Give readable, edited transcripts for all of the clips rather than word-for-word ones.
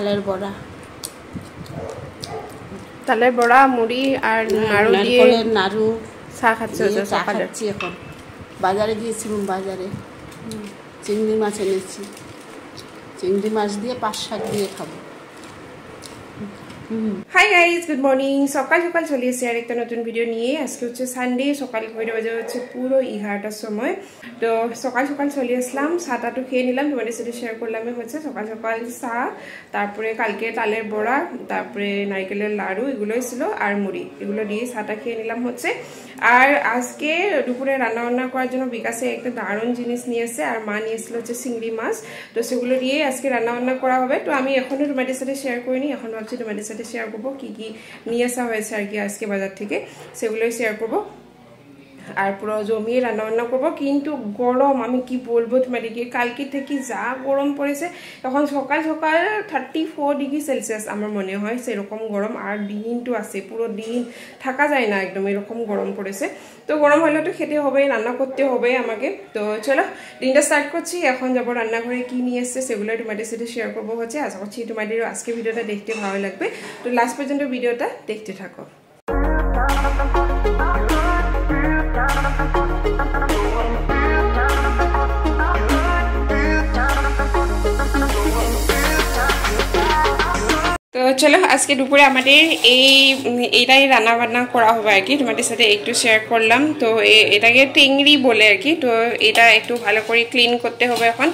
তালের বড়া, তালের বড়া, মুড়ি আর নাড়ু দিয়ে নাড়ু চা খাচ্ছি। এখন বাজারে গিয়েছিলাম, বাজারে চিংড়ি মাছ এনেছি, চিংড়ি মাছ দিয়ে পাঁচ শাক দিয়ে খাবো। Hi guys, good morning. সকাল সকাল চলে এসেছি আর একটা নতুন ভিডিও নিয়ে। আজকে হচ্ছে সানডে, সকাল ভিডিও বাজে হচ্ছে পুরো 11টার সময়। তো সকাল সকাল চলে আসলাম, চাটাটো খেয়ে নিলাম, তোমাদের সাথে শেয়ার করলাম। হচ্ছে সকাল সকাল চা, তারপরে কালকে তালের বড়া, তারপরে নারকেলের লাড়ু, এগুলোই ছিল, আর মুড়ি, এগুলো দিয়ে চাটা খেয়ে নিলাম হচ্ছে। আর আজকে দুপুরে রান্না বান্না করার জন্য বিকাশে একটা দারুণ জিনিস নিয়ে এসেছে, আর মা নিয়ে এসেছিল হচ্ছে চিংড়ি মাছ। তো সেগুলো দিয়ে আজকে রান্না বান্না করা হবে। তো আমি এখনো তোমাদের সাথে শেয়ার করিনি, এখন ভাবছি তোমাদের সাথে শেয়ার করবো কি কি নিয়ে আসা হয়েছে আর কি আজকে বাজার থেকে, সেগুলোই শেয়ার করবো। আর পুরো জমিয়ে রান্না বান্না করবো। কিন্তু গরম, আমি কি বলবো তোমাদেরকে, কালকে থেকে যা গরম পড়েছে। এখন সকাল সকাল 34 ডিগ্রি সেলসিয়াস আমার মনে হয়, সেরকম গরম। আর দিনটো আছে, পুরো দিন থাকা যায় না একদম, এরকম গরম পড়েছে। তো গরম হলে তো খেতে হবে, রান্না করতে হবে আমাকে। তো চলো দিনটা স্টার্ট করছি। এখন যাবো রান্নাঘরে, কি নিয়ে এসছে সেগুলো তোমাদের সাথে শেয়ার করবো হচ্ছে। আশা করছি তোমাদেরও আজকে ভিডিওটা দেখতে ভালো লাগবে। তো লাস্ট পর্যন্ত ভিডিওটা দেখতে থাকো। তো চলো আজকে দুপুরে আমাদের এইটাই রান্না বান্না করা হবে আর কি, তোমাদের সাথে একটু শেয়ার করলাম। তো এটাকে টেংরি বলে আর কি। তো এটা একটু ভালো করে ক্লিন করতে হবে এখন,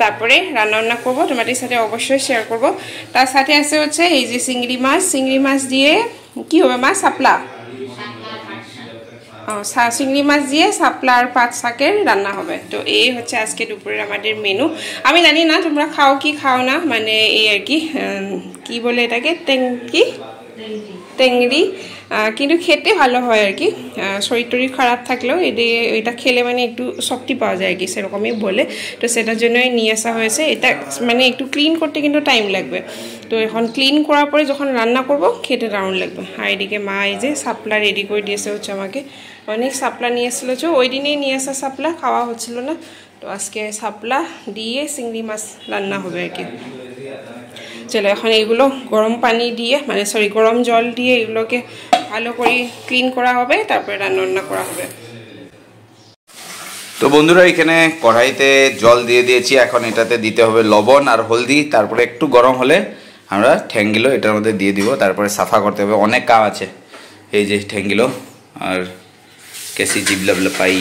তারপরে রান্না বান্না করবো, তোমাদের সাথে অবশ্যই শেয়ার করব। তার সাথে আছে হচ্ছে এই যে চিংড়ি মাছ দিয়ে কি হবে মা, শাপলা, চিংড়ি মাছ দিয়ে শাপলা আর পাট শাকের রান্না হবে। তো এই হচ্ছে আজকে দুপুরের আমাদের মেনু। আমি জানি না তোমরা খাও কি খাও না, মানে এই আর কি, কি বলে এটাকে, টেংরি, কিন্তু খেতে ভালো হয় আর কি। শরীর টরীর খারাপ থাকলেও এটা খেলে মানে একটু শক্তি পাওয়া যায় আর কি, সেরকমই বলে। তো সেটার জন্যই নিয়ে আসা হয়েছে। এটা মানে একটু ক্লিন করতে কিন্তু টাইম লাগবে। তো এখন ক্লিন করার পরে যখন রান্না করব খেতে দারুণ লাগবে। আর এদিকে মা এই যে শাপলা রেডি করে দিয়েছে হচ্ছে আমাকে। অনেক শাপলা নিয়ে এসেছিলো, ওই দিনেই নিয়ে আসা শাপলা, খাওয়া হচ্ছিল না। তো আজকে শাপলা দিয়ে চিংড়ি মাছ রান্না হবে আর কি। চলো এখন এইগুলো গরম পানি দিয়ে, মানে গরম জল দিয়ে এগুলোকে ভালো করে ক্লিন করা হবে, তারপরে রান্না করা হবে। তো বন্ধুরা এখানে কড়াইতে জল দিয়ে দিয়েছি, এখন এটাতে দিতে হবে লবণ আর হলদি। তারপরে একটু গরম হলে আমরা ঠ্যাংগুলো এটার মধ্যে দিয়ে দিব, তারপরে সাফা করতে হবে, অনেক কাম আছে। এই যে ঠ্যাংগুলো আর কেসি জিবলা পাই।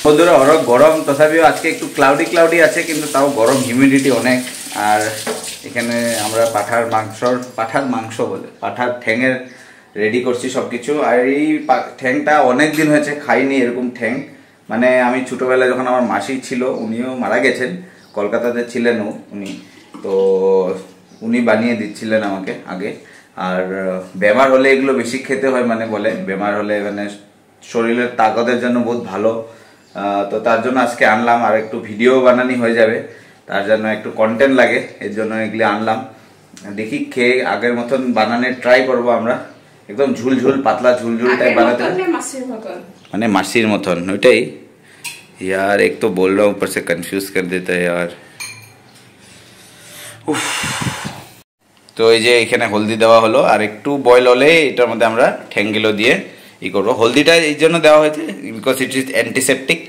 বন্ধুরা অনেক গরম, তথাপিও আজকে একটু ক্লাউডি আছে, কিন্তু তাও গরম, হিউমিডিটি অনেক। আর এখানে আমরা পাঠার ঠ্যাংয়ের রেডি করছি সব কিছু। আর এই ঠ্যাংটা অনেক দিন হয়েছে খাইনি এরকম ঠ্যাং। মানে আমি ছোটোবেলায় যখন আমার মাসি ছিল, উনিও মারা গেছেন, কলকাতাতে ছিলেন উনি, তো উনি বানিয়ে দিচ্ছিলেন আমাকে আগে। আর বেমার হলে এগুলো বেশি খেতে হয়, মানে বলে বেমার হলে মানে শরীরের তাকতের জন্য বহুত ভালো। তো তার জন্য আজকে আনলাম, আর একটু ভিডিও বানানি হয়ে যাবে, তার জন্য একটু কন্টেন্ট লাগে, এর জন্য এগুলি আনলাম। দেখি খেয়ে আগের মতন বানানোর ট্রাই করবো আমরা, একদম ঝুলঝুল পাতলা ঝুলঝুল টাইপ বানাতে, মানে মাসির মতন ওইটাই। यार एक तो बोल रहा हूँ ऊपर से कंफ्यूज कर देता है यार। তো এই যে এখানে হলদি দেওয়া হলো, আর একটু বয়েল হলে এটার মধ্যে আমরা ঠ্যাংগুলো দিয়ে ই করবো। হলদিটা এই জন্য দেওয়া হয়েছে বিকজ ইট ইজ অ্যান্টিসেপটিক।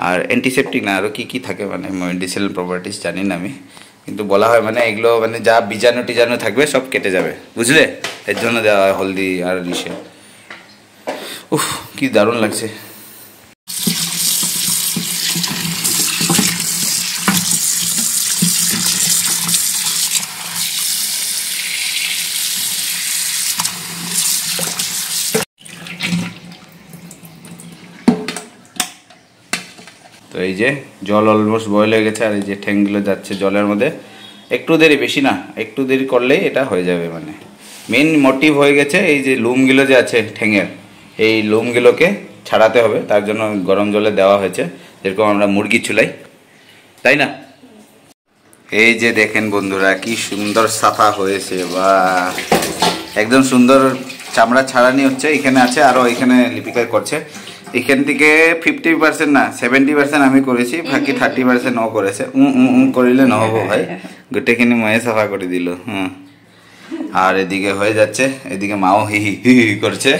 আর অ্যান্টিসেপটিক না, আরও কী থাকে, মানে মেডিসিনাল প্রপার্টিস জানি না আমি, কিন্তু বলা হয় মানে এগুলো মানে যা বীজাণু টিজাণু থাকবে সব কেটে যাবে, বুঝলে, এর জন্য দেওয়া হয় হলদি আর ইসে। উফ কি দারুণ লাগছে। তো এই যে জল অলমোস্ট বয়েল হয়ে গেছে, আর এই যে ঠ্যাংগুলো যাচ্ছে জলের মধ্যে। একটু দেরি, বেশি না, একটু দেরি করলেই এটা হয়ে যাবে। মানে মেন মোটিভ হয়ে গেছে এই যে লোমগুলো যে আছে ঠ্যাংয়ের, এই লোমগুলোকে ছাড়াতে হবে, তার জন্য গরম জলে দেওয়া হয়েছে, যেরকম আমরা মুরগি চুলাই, তাই না। এই যে দেখেন বন্ধুরা কি সুন্দর সাফা হয়েছে, বা একদম সুন্দর চামড়া ছাড়ানি হচ্ছে। এখানে আছে, আরও এখানে লিপিকা করছে। এখান থেকে 50% না 70% আমি করেছি, বাকি 30% ও করেছে। করিলে নহব ভাই, গোটেইখিনি ময়ে সাফা করে দিল। আর এদিকে হয়ে যাচ্ছে, এদিকে মাও হি হি করছে,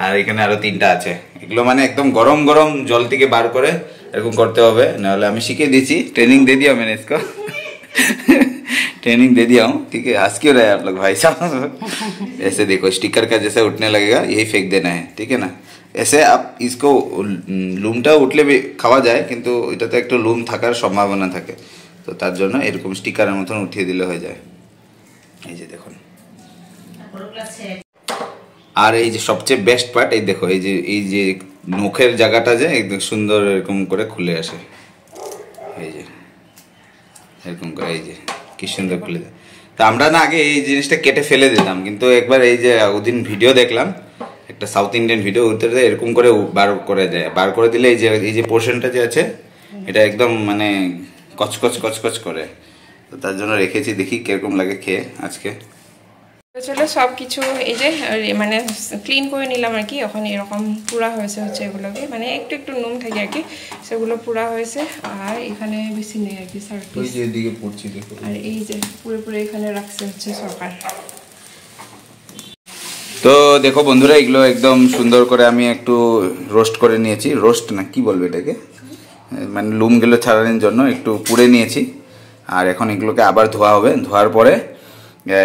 আর এখানে আরো 3টা আছে। এগুলো মানে একদম গরম গরম জল থেকে বার করে এরকম করতে হবে, নাহলে আমি শিখিয়ে দিয়েছি, ट्रेनिंग दे दिया मैंने इसको, ट्रेनिंग दे दिया हूँ, ठीक है। हंस क्यों रहे आप लोग भाई साहब? ऐसे देखो स्टिकर का जैसे उठने लगेगा यही फेंक देना है, ठीक है ना। ऐसे आप इसको लुमटा उठले भी खाওয়া যায়, কিন্তু এটাতে একটু লুম থাকার সম্ভাবনা থাকে, তো তার জন্য এরকম স্টিকারের মতন উঠিয়ে দিলে হয়ে যায়। এই যে দেখুন, আর এই যে সবচেয়ে বেস্ট পার্ট, এই দেখো এই যে নখের জায়গাটা যে একদম সুন্দর এরকম করে খুলে আসে, এই যে এরকম করে, এই যে কি সুন্দর খুলে যায়। তা আমরা না আগে এই জিনিসটা কেটে ফেলে দিতাম, কিন্তু একবার এই যে ওদিন ভিডিও দেখলাম, একটা সাউথ ইন্ডিয়ান ভিডিও, ওদের এরকম করে বার করে দেয়, বার করে দিলে এই যে পোর্শনটা যে আছে এটা একদম মানে কচকচ কচকচ করে, তো তার জন্য রেখেছি, দেখি কিরকম লাগে খেয়ে আজকে। চলো সব কিছু এই যে মানে ক্লিন করে নিলাম আর কি। এখন এরকম পুরা হয়েছে হচ্ছে এগুলোকে, মানে একটু একটু নুন থাকে আর কি, সেগুলো পুরা হয়েছে। আর এখানে বেশি নেই আর কি সার্ভিস, আর এই যে পুরো এখানে রাখছে হচ্ছে সরকার। তো দেখো বন্ধুরা, এগুলো একদম সুন্দর করে আমি একটু রোস্ট করে নিয়েছি, রোস্ট না কি বলবো এটাকে, মানে লুমগুলো ছাড়ানোর জন্য একটু পুড়ে নিয়েছি। আর এখন এগুলোকে আবার ধোয়া হবে, ধোয়ার পরে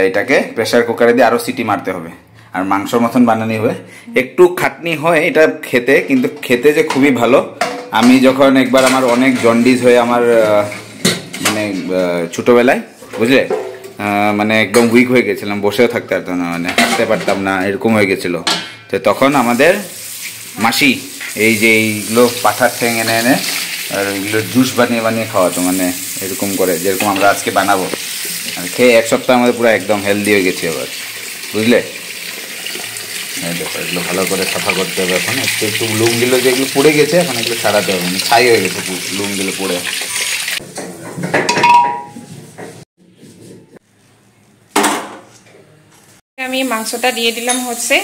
এটাকে প্রেসার কুকারে দিয়ে আরও সিটি মারতে হবে, আর মাংসর মতন বানানি হবে। একটু খাটনি হয় এটা খেতে, কিন্তু খেতে যে খুবই ভালো। আমি যখন একবার আমার অনেক জন্ডিস হয়ে আমার মানে ছোটোবেলায় বুঝলে, মানে একদম উইক হয়ে গেছিলাম, বসেও থাকতে পারতাম না, মানে হাঁটতে পারতাম না, এরকম হয়ে গেছিলো। তো তখন আমাদের মাসি এই যে এইগুলো পাঠার ঠ্যাং এনে এনে আর ওইগুলো জুস বানিয়ে বানিয়ে খাওয়াতো, মানে এরকম করে যেরকম আমরা আজকে বানাবো। আর খেয়ে 1 সপ্তাহ আমাদের পুরো একদম হেলদি হয়ে গেছে এবার, বুঝলে। দেখো এগুলো ভালো করে সাফা করতে হবে এখন, একটু লুমগুলো যেগুলো পুড়ে গেছে এখন এগুলো ছাড়াতে হবে, মানে ছাই হয়ে গেছে লুমগুলো পুড়ে। আমি মাংসটা দিয়ে দিলাম হচ্ছে,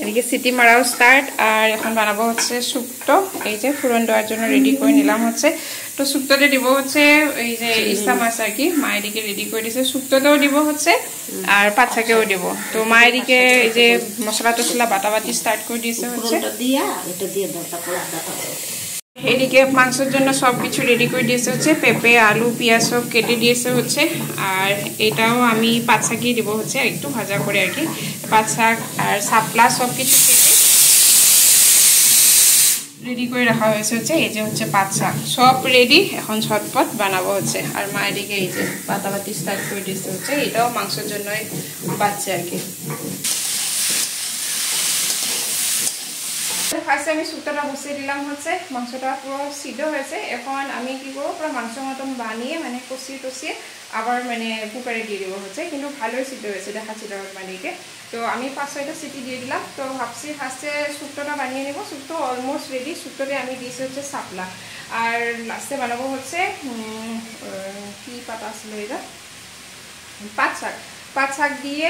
এদিকে সিটি মারাও স্টার্ট। আর এখন বানাবো হচ্ছে শুক্তো, এই যে ফুরন দেওয়ার জন্য রেডি করে নিলাম হচ্ছে। তো শুক্তোতে দিব হচ্ছে এই যে ইস্তা মাছ আর কি, মা এদিকে রেডি করে দিয়েছে। শুক্তোতেও দিব হচ্ছে আর পাচ্ছাকেও দিব। তো মা এদিকে এই যে মশলা টসলা বাটাবাটি স্টার্ট করে দিয়েছে হচ্ছে। এদিকে মাংসের জন্য সব কিছু রেডি করে দিয়েছে হচ্ছে, পেঁপে আলু পেঁয়াজ সব কেটে দিয়েছে হচ্ছে। আর এটাও আমি পাঁচ শাকই দিব হচ্ছে, একটু ভাজা করে আর কি। পাঁচ শাক আর শাপলা সব কিছু কেটে রেডি করে রাখা হয়েছে হচ্ছে। এই যে হচ্ছে পাঁচ শাক সব রেডি, এখন ঝটপট বানাবো হচ্ছে। আর মা এদিকে এই যে বাটাবাটি স্টার্ট করে দিয়েছে হচ্ছে, এটাও মাংসের জন্যই বাচ্চা আর কি। ফার্স্টে আমি শুক্তোটা বসিয়ে দিলাম হচ্ছে, মাংসটা পুরো সিদ্ধ হয়েছে। এখন আমি কি করবো, পুরো মাংসের মতন বানিয়ে মানে কষিয়ে টসিয়ে আবার মানে কুকারে দিয়ে দেবো হচ্ছে। কিন্তু ভালোই সিদ্ধ হয়েছে, দেখাচ্ছিল বানিয়ে। তো আমি 5-6টা সিটি দিয়ে দিলাম। তো ভাবছি ফার্স্টে শুক্তোটা বানিয়ে নেবো। শুক্তো অলমোস্ট রেডি। শুক্তোতে আমি দিয়েছি হচ্ছে শাপলা, আর লাস্টে বানাবো হচ্ছে কি পাতা আসলো এটা, পাঁচ শাক। পাঁচ শাক দিয়ে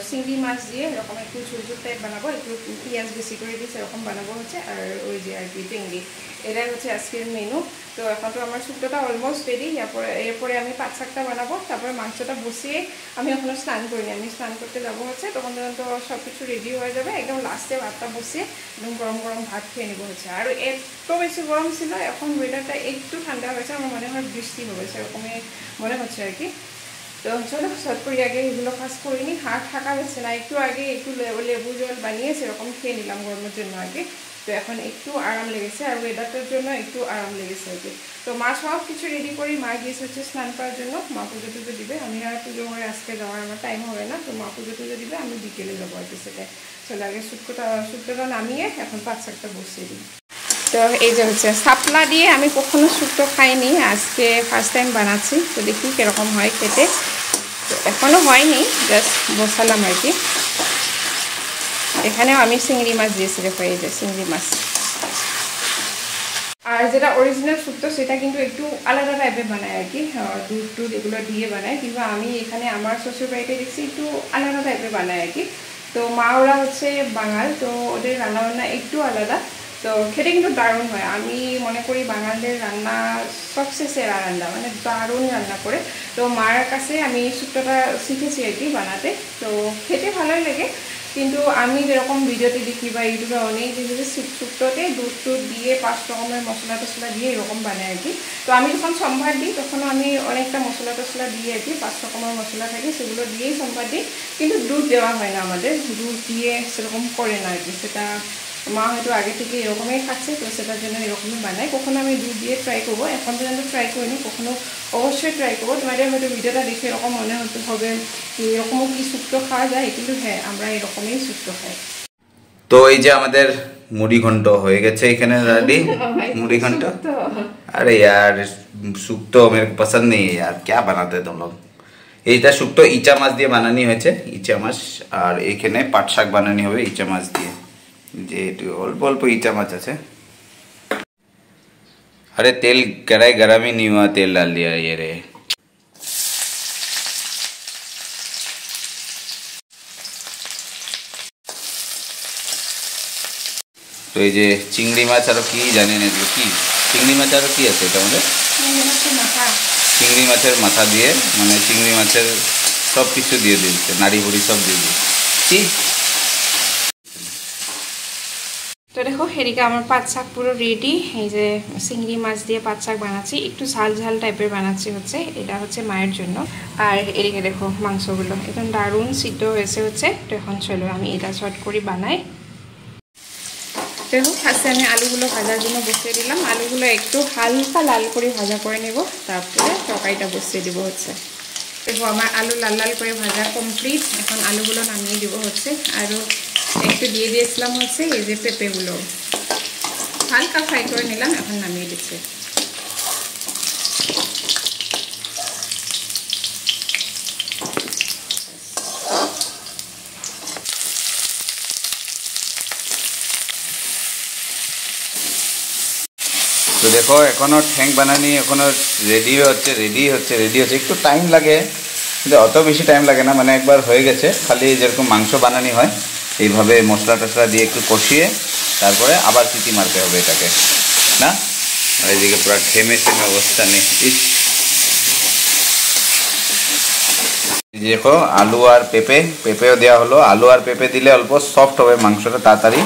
চিংড়ি মাছ দিয়ে এরকম একটু ঝুল ঝুল টাইপ বানাবো, একটু পেঁয়াজ বেশি করে দিয়ে সেরকম বানাবো হচ্ছে। আর ওই যে আর কি চিংড়ি, এটাই হচ্ছে আজকের মেনু। তো এখন তো আমার শুক্তোটা অলমোস্ট রেডি। এরপরে আমি পাঁচ শাকটা বানাবো, তারপরে মাংসটা বসিয়ে আমি এখনও স্নান করিনি, আমি স্নান করতে যাবো হচ্ছে। তখন তো সব কিছু রেডি হয়ে যাবে, একদম লাস্টে ভাতটা বসিয়ে একদম গরম গরম ভাত খেয়ে নেবো হচ্ছে। আর এত বেশি গরম ছিল, এখন ওয়েদারটা একটু ঠান্ডা হয়েছে, আমার মনে হয় বৃষ্টি হবে সেরকমই মনে হচ্ছে আর কি। তো চলো শর্ট করি আগে এগুলো ফার্স্ট করে নিই। হাত থাকা হচ্ছে না, একটু আগে একটু লেবু জল বানিয়ে সেরকম খেয়ে নিলাম গরমের জন্য আগে। তো এখন একটু আরাম লেগেছে, আর ওয়েদারটার জন্য একটু আরাম লেগেছে আর কি। তো মা সব কিছু রেডি করি, মা গিয়েছে হচ্ছে স্নান করার জন্য। মা পুজো টুজো দিবে, আমি আর পুজো করে আজকে যাওয়ার আমার টাইম হবে না। তো মা পুজো টুজো দিবে, আমি বিকেলে যাবো আর কি। সেটাই চলো আগে শুক্তোটা নামিয়ে এখন পাঁচ শাকটা বসিয়ে দিই। তো এই যে হচ্ছে শাপলা দিয়ে আমি কখনো শুক্তো খাইনি, আজকে ফার্স্ট টাইম বানাচ্ছি। তো দেখি কীরকম হয় খেতে। তো এখনও হয়নি, জাস্ট বসালাম আর কি। এখানেও আমি চিংড়ি মাছ দিয়েছি, দেখো এই যে চিংড়ি মাছ। আর যেটা অরিজিনাল শুক্তো সেটা কিন্তু একটু আলাদা টাইপের বানায় আর কি, দুধ টুধ এগুলো দিয়ে বানায়। কিন্তু আমি এখানে আমার শ্বশুর বাড়িতে দেখছি একটু আলাদা টাইপের বানায় আর কি। তো মা ওরা হচ্ছে বাঙাল, তো ওদের রান্নাবান্না একটু আলাদা, তো খেতে কিন্তু দারুণ হয়। আমি মনে করি বাঙালদের রান্না সবচেয়ে সেরা রান্না, মানে দারুণ রান্না করে। তো মার কাছে আমি শুক্তোটা শিখেছি আর কি বানাতে, তো খেতে ভালোই লাগে। কিন্তু আমি যেরকম ভিডিওতে দেখি বা ইউটিউবে অনেক দেখি শুক্তোতে দুধ টুধ দিয়ে 5 রকমের মশলা টশলা দিয়ে এরকম বানায় আর কি। তো আমি যখন সম্ভার দিই তখন আমি অনেকটা মশলা টশলা দিয়ে আর কি, 5 রকমের মশলা থাকে সেগুলো দিয়েই সম্ভার দিই, কিন্তু দুধ দেওয়া হয় না আমাদের, দুধ দিয়ে সেরকম করে না আর কি। সেটা মা হয়তো আগে থেকে এরকমই খাচ্ছে, তো সেটার জন্য এরকমই বানায়। কখনো আমি দুধ দিয়ে ট্রাই করবো, এখন পর্যন্ত ট্রাই করিনি, কখনো অবশ্যই ট্রাই করবো। তোমাদের হয়তো ভিডিওটা দেখে এরকম মনে হতে হবে এরকমও কি শুক্তো খাওয়া যায়, কিন্তু হ্যাঁ আমরা এরকমই শুক্তো খাই। তো এই যে আমাদের মুড়ি ঘন্ট হয়ে গেছে এখানে রেডি। मुड़ी घंटा, अरे यार শুক্তো मेरे को पसंद नहीं है यार, क्या बनाते तुम लोग। এইটা শুক্তো ইচা মাছ দিয়ে বানানি হয়েছে, ইচা মাছ। আর এখানে পাট শাক বানানি হবে ইচা মাছ দিয়ে, যে একটু অল্প অল্প ইচা মাছ আছে। अरे तेल कढ़ाई गरम ही नहीं हुआ, तेल डाल दिया ये रे। তো এই যে চিংড়ি মাছ আর কি জানি না কি চিংড়ি মাছ আর কি আছে এটা আমাদের, চিংড়ি মাছের মাথা দিয়ে, মানে চিংড়ি মাছের সব কিছু দিয়ে দিয়েছে, নাড়ি ভুড়ি সব দিয়ে দিয়েছি। তো দেখো এদিকে আমার পাট শাক পুরো রেডি। এই যে চিংড়ি মাছ দিয়ে পাট শাক বানাচ্ছি, একটু ঝাল ঝাল টাইপের বানাচ্ছি হচ্ছে, এটা হচ্ছে মায়ের জন্য। আর এদিকে দেখো মাংসগুলো একদম দারুণ সিদ্ধ হয়েছে হচ্ছে। তো এখন চলো আমি এটা শর্ট করে বানাই। দেখো ফার্স্টে আমি আলুগুলো ভাজার জন্য বসিয়ে দিলাম, আলুগুলো একটু হালকা লাল করে ভাজা করে নেব, তারপরে তরকারিটা বসিয়ে দিব হচ্ছে। দেখো আমার আলু লাল লাল করে ভাজা কমপ্লিট, এখন আলুগুলো নামিয়ে দিব হচ্ছে। আরও একটু দিয়ে দিয়েছিলাম হচ্ছে এই যে পেঁপেগুলো হালকা ফ্রাই করে নিলাম, এখন নামিয়ে দিচ্ছি। তো দেখো এখনো ঠ্যাং বানানি এখনো রেডি হচ্ছে, একটু টাইম লাগে, কিন্তু অত বেশি টাইম লাগে না, মানে একবার হয়ে গেছে। খালি যেরকম মাংস বানানি হয় এইভাবে মশলা টশলা দিয়ে একটু কষিয়ে তারপরে আবার সিটি মারতে হবে এটাকে না। আর এদিকে পুরো ঘেমে অবস্থা নেই। দেখো আলু আর পেঁপেও দেওয়া হলো, আলু আর পেঁপে দিলে অল্প সফট হবে মাংসটা তাড়াতাড়ি,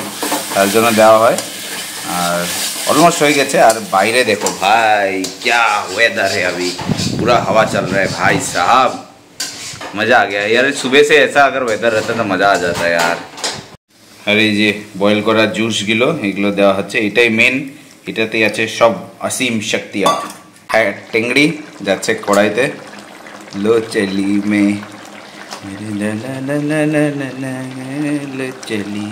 তার জন্য দেওয়া হয়। আর ऑलमोस्ट हो गए। और बाहर देखो भाई क्या वेदर है, अभी पूरा हवा चल रहा है भाई साहब, मज़ा आ गया यार। सुबह से ऐसा अगर वेदर रहता तो मज़ा आ जाता है यार। और ये बॉयल करा जूस गुलो एगुलो देवा হচ্ছে, এটাই মেন, এটাতেই আছে সব অসীম শক্তি। আর টেংড়ি যাচ্ছে কড়াইতে, লো চলি মে লো চলি।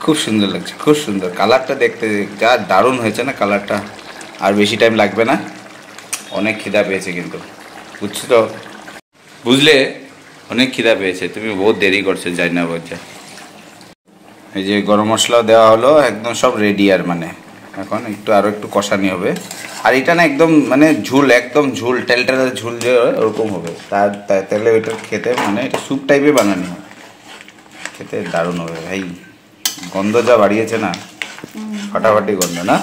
খুব সুন্দর লাগছে, খুব সুন্দর কালারটা দেখতে, যা দারুণ হয়েছে না কালারটা। আর বেশি টাইম লাগবে না, অনেক খিদা পেয়েছে কিন্তু, বুঝছো তো, বুঝলে অনেক খিদা পেয়েছে, তুমি বহুত দেরি করছো যাই না বলছে। এই যে গরম মশলাও দেওয়া হলো, একদম সব রেডি। আর মানে এখন একটু আরও একটু কষানি হবে। আর এটা না একদম মানে ঝুল, একদম ঝুল টেলটেলের ঝুল যে ওরকম হবে, তাহলে ওইটা খেতে মানে এটা স্যুপ টাইপে বানানো হয়, খেতে দারুণ হবে ভাই। গন্ধ যা বাড়িয়েছে না, ফাটাফাটি গন্ধ না।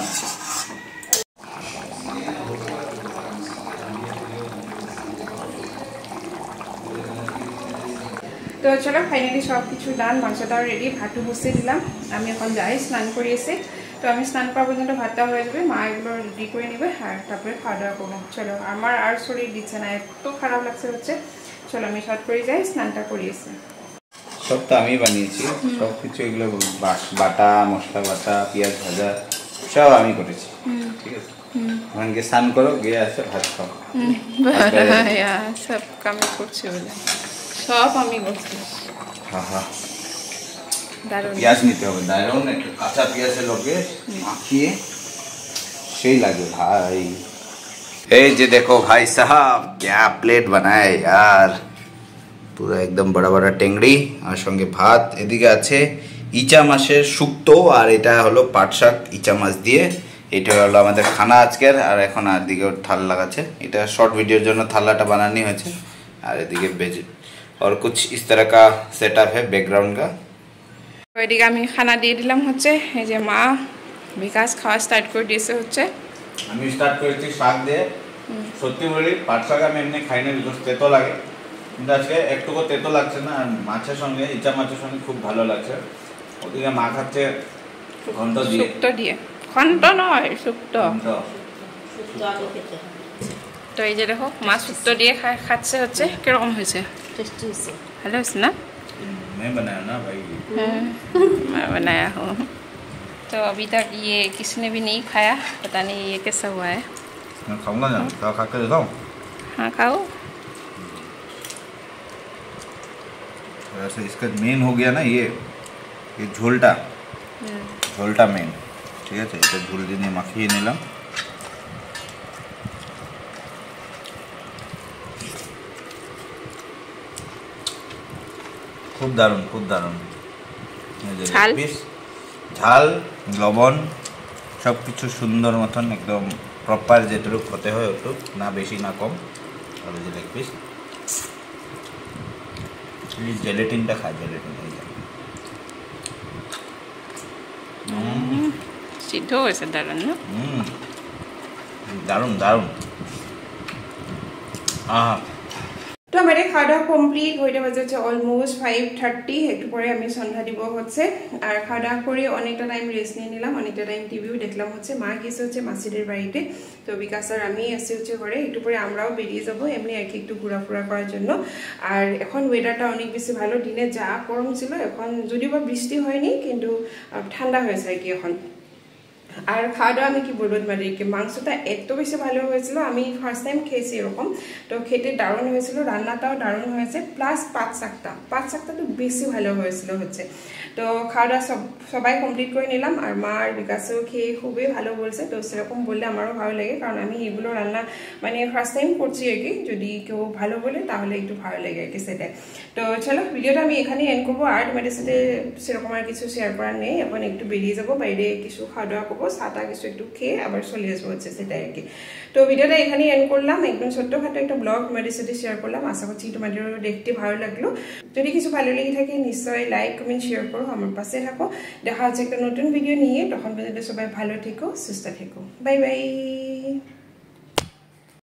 তো চলো ফাইনালি সব কিছু ডান, মাংসটাও রেডি, ভাতও বসিয়ে দিলাম। আমি এখন যাই স্নান করে এসে, তো আমি স্নান করা পর্যন্ত ভাতটা হয়ে যাবে, মা এগুলো রেডি করে নেবে, আর তারপরে খাওয়া দাওয়া করবো। চলো আমার আর শরীর দিচ্ছে না, এত খারাপ লাগছে হচ্ছে। চলো আমি শর্ট করে যাই, স্নানটা করিয়েছি। সব তো আমি বানিয়েছি, সব কিছু এগুলো বাটা, মশলা বাটা, পেঁয়াজ ভাজা সব আমি করেছি, ঠিক আছে। এখন গিয়ে স্নান করো, গিয়ে আসে ভাত খাও। সব কাম করছি বলে সব আমি করছি। হ্যাঁ হ্যাঁ, দারুণ পেঁয়াজ নিতে হবে, দারুণ একটু কাঁচা পেঁয়াজের লোকে মাখিয়ে সেই লাগে ভাই। এই যে দেখো ভাই সাহাব क्या প্লেট বানায় यार, পুরো একদম বড় বড় টেংড়ি আর সঙ্গে ভাত। এদিকে আছে ইচা মাছের শুক্তো, আর এটা হলো পাট শাক ইচা মাছ দিয়ে। এটা হলো আমাদের খানা আজকের। আর এখন আর দিকে থাল লাগাচ্ছে, এটা শর্ট ভিডিওর জন্য থালাটা বানানি হয়েছে। আর এদিকে और कुछ इस तरह का सेटअप है बैकग्राउंड का। ওইদিকে আমি খানা দিয়ে দিলাম হচ্ছে এই যে মা বিকাশ খাওয়া স্টার্ট করে দিয়েছে হচ্ছে আমি স্টার্ট করেছি শাক দিয়ে। সত্যি বলি পাট শাক আমি এমনি খাই না, বিকজ তেতো লাগে, কিন্তু আজকে একটুকু তেতো লাগছে না, আর মাছের সঙ্গে ইচা মাছের সঙ্গে খুব ভালো লাগছে। ওদিকে মা খাচ্ছে ঘন্ট দিয়ে, শুক্তো দিয়ে, ঘন্ট নয় শুক্তো। তো এই যে দেখো মা শুক্তো দিয়ে খাচ্ছে হচ্ছে, কিরকম হয়েছে? टेस्टी से ভালো হয়েছে না? मैं बनाया ना भाई। मैं बनाया हूँ। तो अभी तक ये किसने भी नहीं खाया, पता नहीं ये कैसा हुआ है। मैं खाऊंगा ना, खा के दिखाऊं? हाँ खाओ। वैसे इसका मेन हो गया ना ये झोलटा मेन, ठीक है। এটা ঝোল দিয়ে মাখিয়ে নিলাম। খুব দারুণ, খুব দারুণ। ঝাল লবণ সব কিছু সুন্দর মতন একদম প্রপার যেটুকু হতে হয় ওটুক, না বেশি না কম। আর যে লেগ পিস জেলেটিনটা খায়, জেলেটিন এই যে সিদ্ধ হয়েছে দারুণ না? দারুণ দারুণ। তো আমাদের খাওয়া দাওয়া কমপ্লিট হইতে বাজে হচ্ছে অলমোস্ট 5:30। একটু পরে আমি সন্ধ্যা দিব হচ্ছে। আর খাওয়া দাওয়া করে অনেকটা টাইম রেস্ট নিয়ে নিলাম, অনেকটা টাইম টিভিও দেখলাম হচ্ছে। মা গেছে হচ্ছে মাসিদের বাড়িতে, তো বিকাশ আর আমি আসছি হচ্ছে ঘরে। একটু পরে আমরাও বেরিয়ে যাবো এমনি আর কি একটু ঘোরাফোরা করার জন্য। আর এখন ওয়েদারটা অনেক বেশি ভালো, দিনে যা গরম ছিল এখন যদিও বা বৃষ্টি হয়নি কিন্তু ঠান্ডা হয়েছে আর কি এখন। আর খাওয়া দাওয়া আমি কি বলবো তোমাদেরকে, মাংসটা এত বেশি ভালো হয়েছিল, আমি ফার্স্ট টাইম খেয়েছি এরকম। তো খেতে দারুণ হয়েছিল, রান্নাটাও দারুণ হয়েছে, প্লাস পাঁচ শাকটা তো বেশি ভালো হয়েছিল হচ্ছে। তো খাওয়া দাওয়া সবাই কমপ্লিট করে নিলাম। আর মা আর বিকাশও খেয়ে খুবই ভালো বলছে। তো সেরকম বললে আমারও ভালো লাগে, কারণ আমি এগুলো রান্না মানে ফার্স্ট টাইম করছি আর কি। যদি কেউ ভালো বলে তাহলে একটু ভালো লাগে আর কি সেটাই। তো চলো ভিডিওটা আমি এখানে এন্ড করবো। আর তোমাদের সাথে সেরকম আর কিছু শেয়ার করার নেই। এখন একটু বেরিয়ে যাবো, বাইরে কিছু খাওয়া দাওয়া করবো, সাদা কিছু একটু খেয়ে আবার চলে আসবো হচ্ছে সেটাই আর কি। তো ভিডিওটা এখানে এন্ড করলাম, একদম ছোট্টখাটো একটা ব্লগ তোমাদের সাথে শেয়ার করলাম। আশা করছি তোমাদেরও দেখতে ভালো লাগলো। যদি কিছু ভালো লেগে থাকে নিশ্চয়ই লাইক কমেন্ট শেয়ার করো, আমার পাশে থাকো। দেখা হচ্ছে একটা নতুন ভিডিও নিয়ে, তখন পর্যন্ত সবাই ভালো থেকো, সুস্থ থেকো। Bye bye.